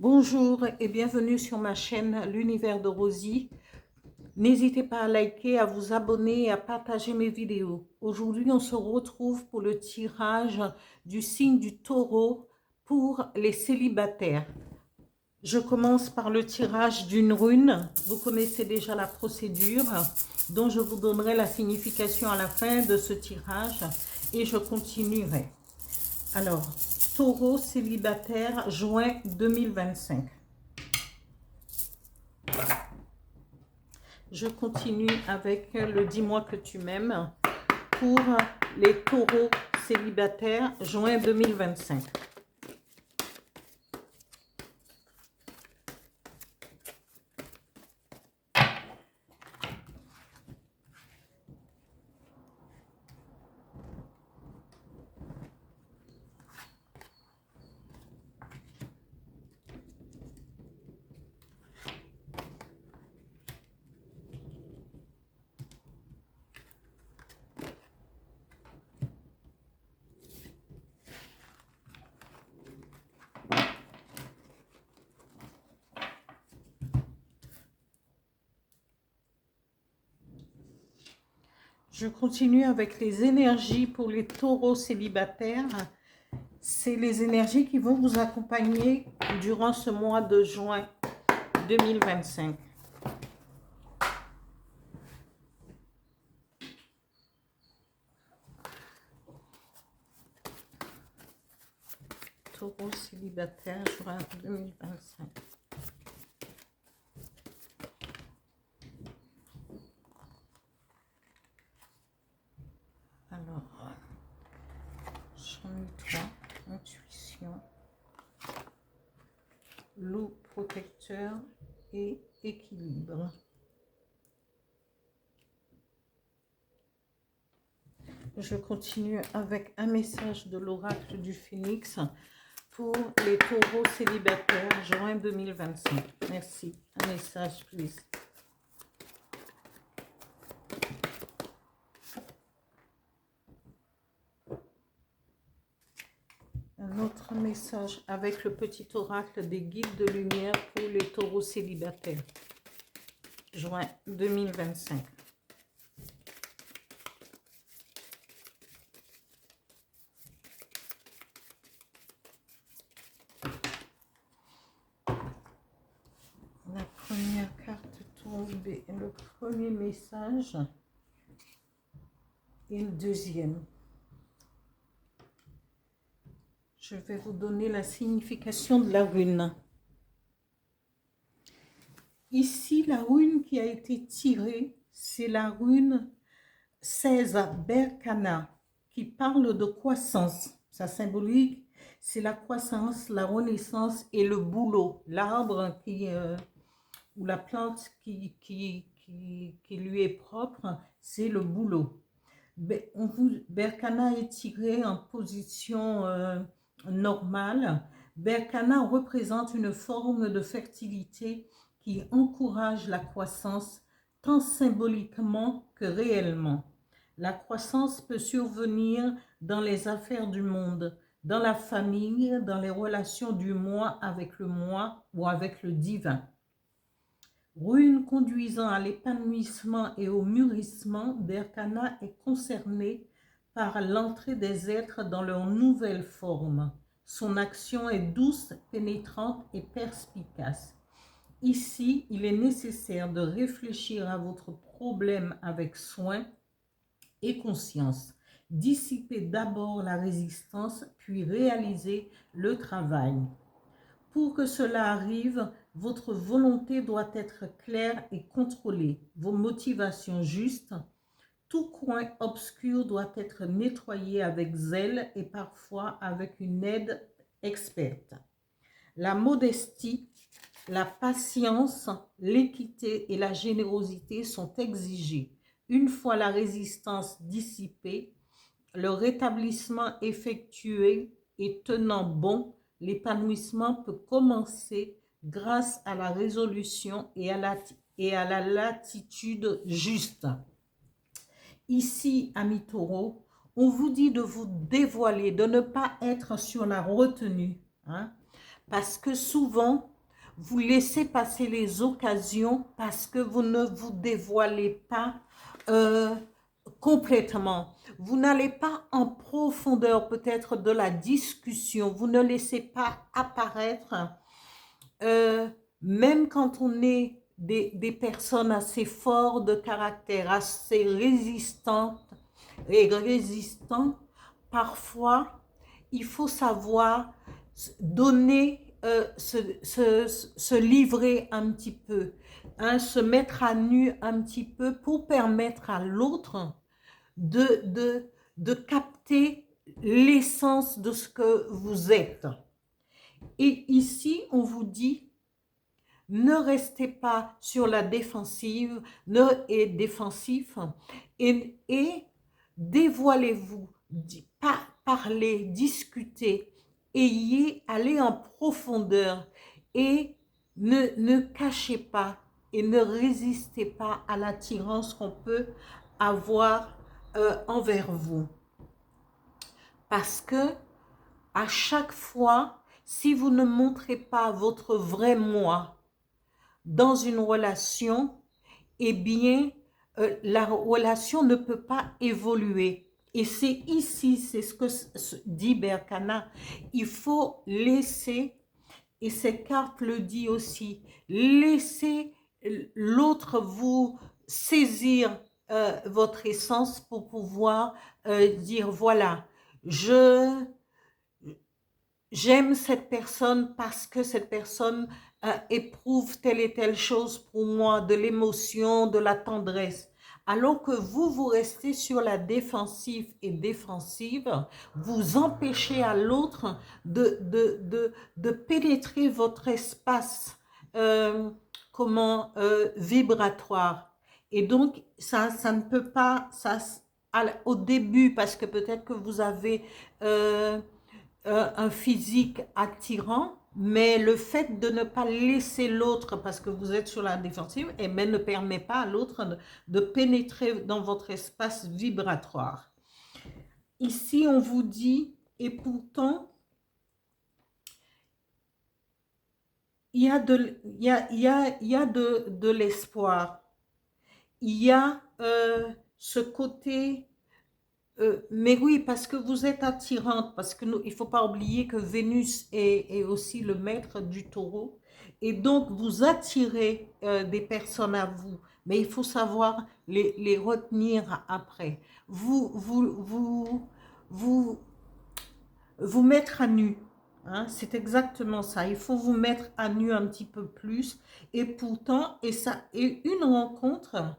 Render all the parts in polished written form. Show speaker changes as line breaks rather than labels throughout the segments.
Bonjour et bienvenue sur ma chaîne L'Univers de Rosie. N'hésitez pas à liker, à vous abonner et à partager mes vidéos. Aujourd'hui, on se retrouve pour le tirage du signe du Taureau pour les célibataires. Je commence par le tirage d'une rune. Vous connaissez déjà la procédure, dont je vous donnerai la signification à la fin de ce tirage et je continuerai. Alors, Taureau célibataire, juin 2025. Je continue avec le Dis-moi que tu m'aimes pour les taureaux célibataires, juin 2025. Je continue avec les énergies pour les taureaux célibataires. C'est les énergies qui vont vous accompagner durant ce mois de juin 2025. Taureau célibataire, juin 2025. Alors, j'en ai trois. Intuition, loup protecteur et équilibre. Je continue avec un message de l'oracle du Phénix pour les taureaux célibataires, juin 2025. Merci. Un message, please. Un autre message avec le petit oracle des guides de lumière pour les taureaux célibataires, juin 2025. La première carte tombe et le premier message et le deuxième. Je vais vous donner la signification de la rune. Ici, la rune qui a été tirée, c'est la rune 16 Berkana, qui parle de croissance. Sa symbolique, c'est la croissance, la renaissance et le bouleau, l'arbre ou la plante qui lui est propre, c'est le bouleau. Berkana est tiré en position normale. Berkana représente une forme de fertilité qui encourage la croissance tant symboliquement que réellement. La croissance peut survenir dans les affaires du monde, dans la famille, dans les relations du moi avec le moi ou avec le divin. Rune conduisant à l'épanouissement et au mûrissement, Berkana est concerné par l'entrée des êtres dans leur nouvelle forme. Son action est douce, pénétrante et perspicace. Ici, il est nécessaire de réfléchir à votre problème avec soin et conscience. Dissiper d'abord la résistance, puis réaliser le travail. Pour que cela arrive, votre volonté doit être claire et contrôlée, vos motivations justes. Tout coin obscur doit être nettoyé avec zèle et parfois avec une aide experte. La modestie, la patience, l'équité et la générosité sont exigées. Une fois la résistance dissipée, le rétablissement effectué et tenant bon, l'épanouissement peut commencer grâce à la résolution et à la latitude juste. Ici, amis taureaux, on vous dit de vous dévoiler, de ne pas être sur la retenue. Parce que souvent, vous laissez passer les occasions parce que vous ne vous dévoilez pas complètement. Vous n'allez pas en profondeur peut-être de la discussion. Vous ne laissez pas apparaître, même quand on est des personnes assez fortes de caractère, assez résistantes et résistants, parfois, il faut savoir donner, se livrer un petit peu, hein, se mettre à nu un petit peu pour permettre à l'autre de, de, de capter l'essence de ce que vous êtes. Et ici, on vous dit, ne restez pas sur la défensive, et défensif, et dévoilez-vous, parlez, discutez, allez en profondeur et ne cachez pas et ne résistez pas à l'attirance qu'on peut avoir envers vous. Parce que à chaque fois, si vous ne montrez pas votre vrai moi dans une relation, eh bien, la relation ne peut pas évoluer. Et c'est ici, c'est ce que dit Berkana, il faut laisser, et cette carte le dit aussi, laisser l'autre vous saisir votre essence pour pouvoir dire, voilà, j'aime cette personne parce que cette personne éprouve telle et telle chose pour moi, de l'émotion, de la tendresse. Alors que vous restez sur la défensive et défensive, vous empêchez à l'autre de pénétrer votre espace vibratoire. Et donc, ça ne peut pas, au début, parce que peut-être que vous avez un physique attirant, mais le fait de ne pas laisser l'autre, parce que vous êtes sur la défensive, et ne permet pas à l'autre de pénétrer dans votre espace vibratoire. Ici, on vous dit, et pourtant, il y a de l'espoir. Il y a ce côté... mais oui, parce que vous êtes attirante, parce que il ne faut pas oublier que Vénus est aussi le maître du taureau. Et donc, vous attirez des personnes à vous, mais il faut savoir les retenir après. Vous mettre à nu. Hein, c'est exactement ça. Il faut vous mettre à nu un petit peu plus. Et pourtant, et une rencontre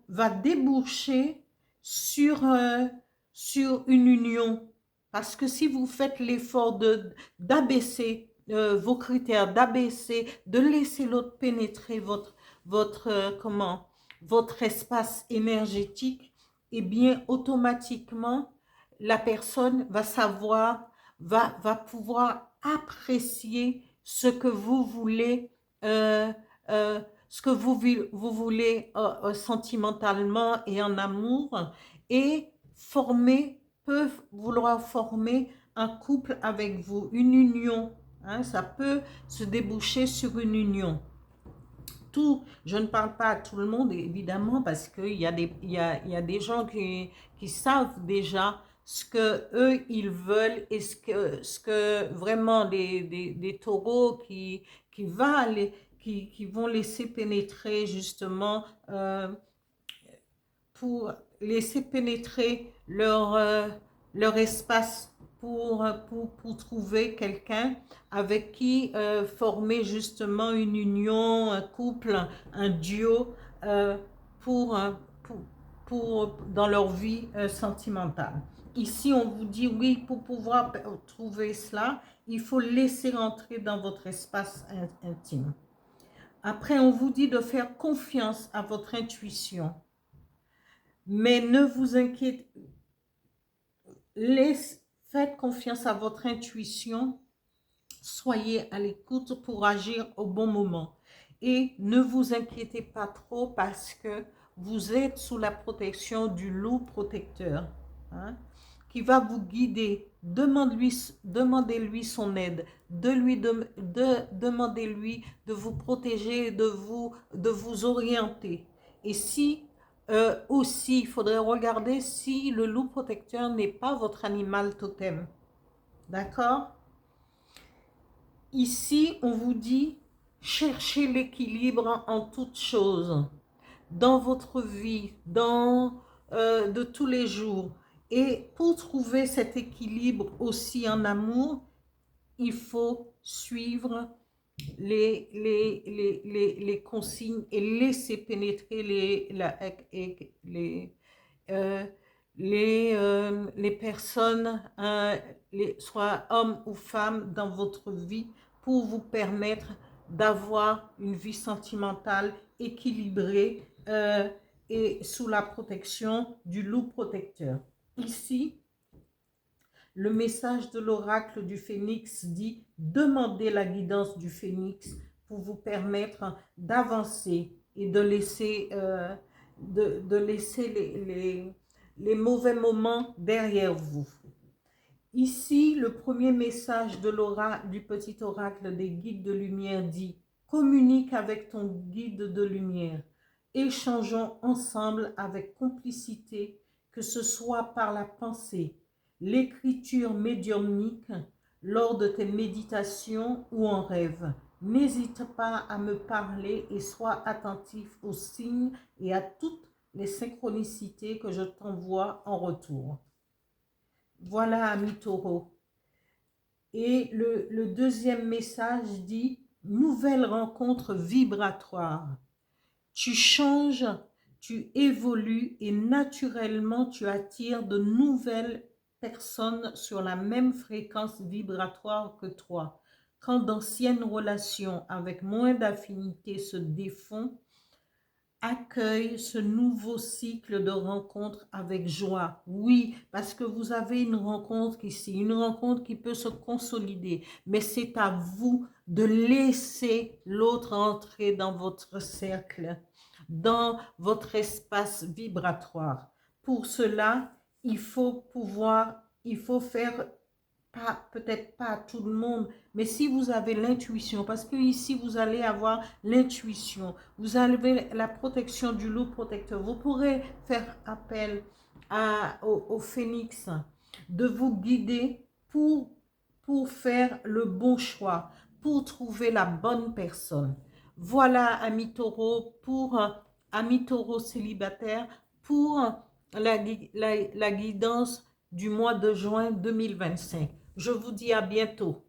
va déboucher sur une union. Parce que si vous faites l'effort d'abaisser vos critères, d'abaisser, de laisser l'autre pénétrer votre espace énergétique, eh bien, automatiquement, la personne va savoir, va pouvoir apprécier ce que vous voulez ce que vous voulez sentimentalement et en amour, et peuvent vouloir former un couple avec vous, une union. Hein, ça peut se déboucher sur une union. Je ne parle pas à tout le monde, évidemment, parce qu'il y a des gens qui savent déjà ce que eux ils veulent, et ce que vraiment des taureaux qui vont laisser pénétrer justement pour laisser pénétrer leur espace pour trouver quelqu'un avec qui former justement une union, un couple, un duo pour, dans leur vie sentimentale. Ici, on vous dit oui, pour pouvoir trouver cela, il faut laisser entrer dans votre espace intime. Après, on vous dit de faire confiance à votre intuition. Mais ne vous inquiétez, faites confiance à votre intuition, soyez à l'écoute pour agir au bon moment. Et ne vous inquiétez pas trop parce que vous êtes sous la protection du loup protecteur, hein, qui va vous guider demandez-lui son aide, demandez-lui de vous protéger, de vous orienter. Et si aussi, il faudrait regarder si le loup protecteur n'est pas votre animal totem. D'accord? Ici, on vous dit, cherchez l'équilibre en toutes choses, dans votre vie, de tous les jours. Et pour trouver cet équilibre aussi en amour, il faut suivre les consignes et laisser pénétrer euh, les personnes, soit hommes ou femmes, dans votre vie pour vous permettre d'avoir une vie sentimentale équilibrée et sous la protection du loup protecteur. Ici, le message de l'oracle du phénix dit « Demandez la guidance du phénix pour vous permettre d'avancer et de laisser, les mauvais moments derrière vous. » Ici, le premier message de du petit oracle des guides de lumière dit « Communique avec ton guide de lumière. Échangeons ensemble avec complicité, que ce soit par la pensée, l'écriture médiumnique, lors de tes méditations ou en rêve. N'hésite pas à me parler et sois attentif aux signes et à toutes les synchronicités que je t'envoie en retour. » Voilà, ami Taureau. Et le deuxième message dit « Nouvelle rencontre vibratoire. Tu changes, tu évolues et naturellement tu attires de nouvelles personnes sur la même fréquence vibratoire que toi. Quand d'anciennes relations avec moins d'affinité se défont, accueille ce nouveau cycle de rencontres avec joie. Oui, parce que vous avez une rencontre ici, une rencontre qui peut se consolider, mais c'est à vous de laisser l'autre entrer dans votre cercle, dans votre espace vibratoire. Pour cela, il faut faire, peut-être pas à tout le monde, mais si vous avez l'intuition, parce que ici vous allez avoir l'intuition, vous avez la protection du loup protecteur, vous pourrez faire appel au phénix de vous guider pour faire le bon choix, pour trouver la bonne personne. Voilà, amis taureaux, amis taureaux célibataires, pour la guidance du mois de juin 2025. Je vous dis à bientôt.